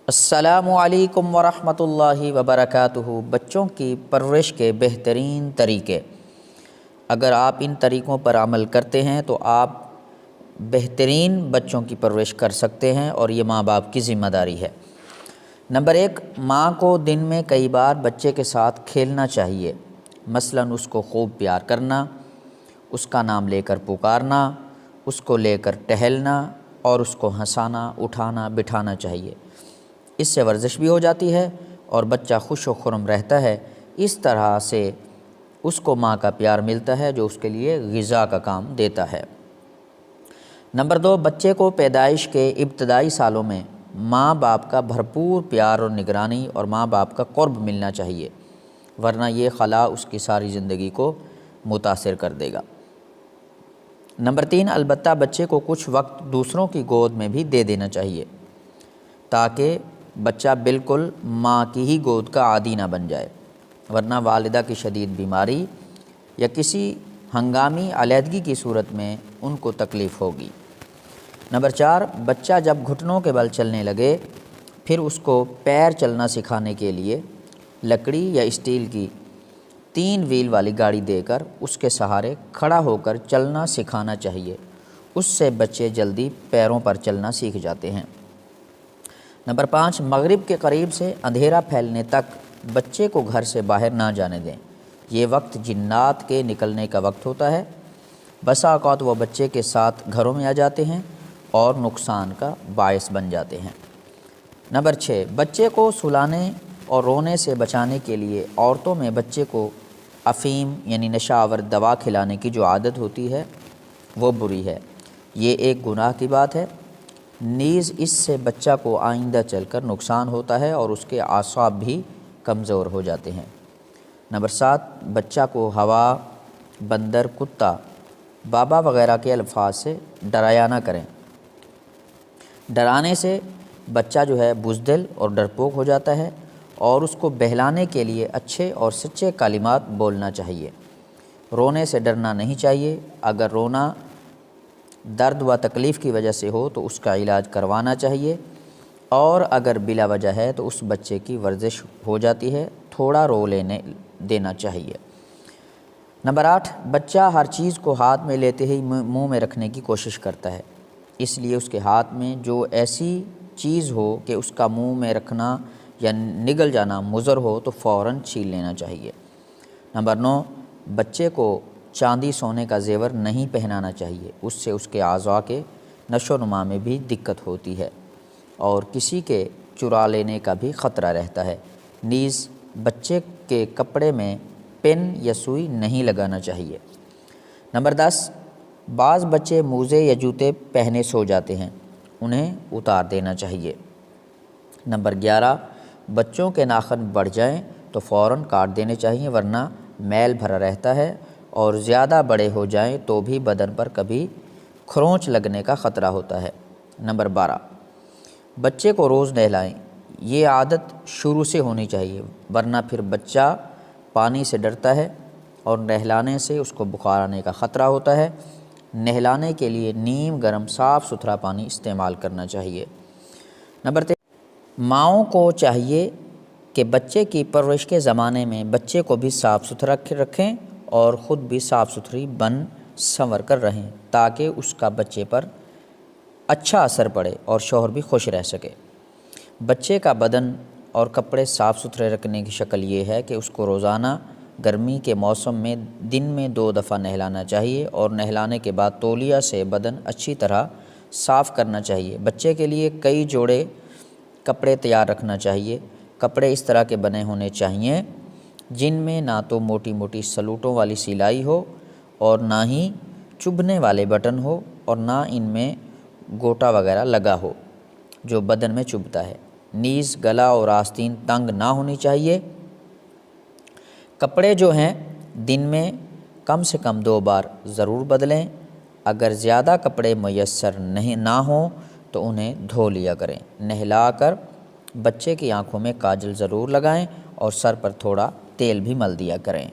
السلام علیکم ورحمۃ اللہ وبرکاتہ۔ بچوں کی پرورش کے بہترین طریقے، اگر آپ ان طریقوں پر عمل کرتے ہیں تو آپ بہترین بچوں کی پرورش کر سکتے ہیں، اور یہ ماں باپ کی ذمہ داری ہے۔ نمبر 1، ماں کو دن میں کئی بار بچے کے ساتھ کھیلنا چاہیے، مثلاً اس کو خوب پیار کرنا، اس کا نام لے کر پکارنا، اس کو لے کر ٹہلنا اور اس کو ہنسانا، اٹھانا، بٹھانا چاہیے۔ اس سے ورزش بھی ہو جاتی ہے اور بچہ خوش و خرم رہتا ہے۔ اس طرح سے اس کو ماں کا پیار ملتا ہے جو اس کے لیے غذا کا کام دیتا ہے۔ نمبر 2، بچے کو پیدائش کے ابتدائی سالوں میں ماں باپ کا بھرپور پیار اور نگرانی اور ماں باپ کا قرب ملنا چاہیے، ورنہ یہ خلا اس کی ساری زندگی کو متاثر کر دے گا۔ نمبر 3، البتہ بچے کو کچھ وقت دوسروں کی گود میں بھی دے دینا چاہیے تاکہ بچہ بالکل ماں کی ہی گود کا عادی نہ بن جائے، ورنہ والدہ کی شدید بیماری یا کسی ہنگامی علیحدگی کی صورت میں ان کو تکلیف ہوگی۔ نمبر 4، بچہ جب گھٹنوں کے بل چلنے لگے پھر اس کو پیر چلنا سکھانے کے لیے لکڑی یا اسٹیل کی 3 ویل والی گاڑی دے کر اس کے سہارے کھڑا ہو کر چلنا سکھانا چاہیے۔ اس سے بچے جلدی پیروں پر چلنا سیکھ جاتے ہیں۔ نمبر 5، مغرب کے قریب سے اندھیرا پھیلنے تک بچے کو گھر سے باہر نہ جانے دیں۔ یہ وقت جنات کے نکلنے کا وقت ہوتا ہے۔ بسا اوقات وہ بچے کے ساتھ گھروں میں آ جاتے ہیں اور نقصان کا باعث بن جاتے ہیں۔ نمبر 6، بچے کو سلانے اور رونے سے بچانے کے لیے عورتوں میں بچے کو افیم یعنی نشہ آور دوا کھلانے کی جو عادت ہوتی ہے وہ بری ہے، یہ ایک گناہ کی بات ہے۔ نیز اس سے بچہ کو آئندہ چل کر نقصان ہوتا ہے اور اس کے اعصاب بھی کمزور ہو جاتے ہیں۔ نمبر 7، بچہ کو ہوا، بندر، کتا، بابا وغیرہ کے الفاظ سے ڈرایا نہ کریں۔ ڈرانے سے بچہ جو ہے بزدل اور ڈرپوک ہو جاتا ہے، اور اس کو بہلانے کے لیے اچھے اور سچے کلمات بولنا چاہیے۔ رونے سے ڈرنا نہیں چاہیے۔ اگر رونا درد و تکلیف کی وجہ سے ہو تو اس کا علاج کروانا چاہیے، اور اگر بلا وجہ ہے تو اس بچے کی ورزش ہو جاتی ہے، تھوڑا رو لینے دینا چاہیے۔ نمبر 8، بچہ ہر چیز کو ہاتھ میں لیتے ہی منہ میں رکھنے کی کوشش کرتا ہے، اس لیے اس کے ہاتھ میں جو ایسی چیز ہو کہ اس کا منہ میں رکھنا یا نگل جانا مضر ہو تو فوراً چھین لینا چاہیے۔ نمبر 9، بچے کو چاندی سونے کا زیور نہیں پہنانا چاہیے، اس سے اس کے اعضاء کے نشو و نما میں بھی دقت ہوتی ہے اور کسی کے چرا لینے کا بھی خطرہ رہتا ہے۔ نیز بچے کے کپڑے میں پن یا سوئی نہیں لگانا چاہیے۔ نمبر 10، بعض بچے موزے یا جوتے پہنے سو جاتے ہیں، انہیں اتار دینا چاہیے۔ نمبر 11، بچوں کے ناخن بڑھ جائیں تو فوراً کاٹ دینے چاہیے، ورنہ میل بھرا رہتا ہے، اور زیادہ بڑے ہو جائیں تو بھی بدن پر کبھی کھرونچ لگنے کا خطرہ ہوتا ہے۔ نمبر 12، بچے کو روز نہلائیں، یہ عادت شروع سے ہونی چاہیے، ورنہ پھر بچہ پانی سے ڈرتا ہے اور نہلانے سے اس کو بخار آنے کا خطرہ ہوتا ہے۔ نہلانے کے لیے نیم گرم صاف ستھرا پانی استعمال کرنا چاہیے۔ نمبر 13، ماؤں کو چاہیے کہ بچے کی پرورش کے زمانے میں بچے کو بھی صاف ستھرا رکھیں اور خود بھی صاف ستھری بن سنور کر رہیں تاکہ اس کا بچے پر اچھا اثر پڑے اور شوہر بھی خوش رہ سکے۔ بچے کا بدن اور کپڑے صاف ستھرے رکھنے کی شکل یہ ہے کہ اس کو روزانہ گرمی کے موسم میں دن میں 2 دفعہ نہلانا چاہیے، اور نہلانے کے بعد تولیہ سے بدن اچھی طرح صاف کرنا چاہیے۔ بچے کے لیے کئی جوڑے کپڑے تیار رکھنا چاہیے۔ کپڑے اس طرح کے بنے ہونے چاہیے جن میں نہ تو موٹی موٹی سلوٹوں والی سلائی ہو اور نہ ہی چبھنے والے بٹن ہو، اور نہ ان میں گوٹا وغیرہ لگا ہو جو بدن میں چبھتا ہے۔ نیز گلا اور آستین تنگ نہ ہونی چاہیے۔ کپڑے جو ہیں دن میں کم سے کم 2 بار ضرور بدلیں۔ اگر زیادہ کپڑے میسر نہ ہوں تو انہیں دھو لیا کریں۔ نہلا کر بچے کی آنکھوں میں کاجل ضرور لگائیں اور سر پر تھوڑا تیل بھی مل دیا کریں۔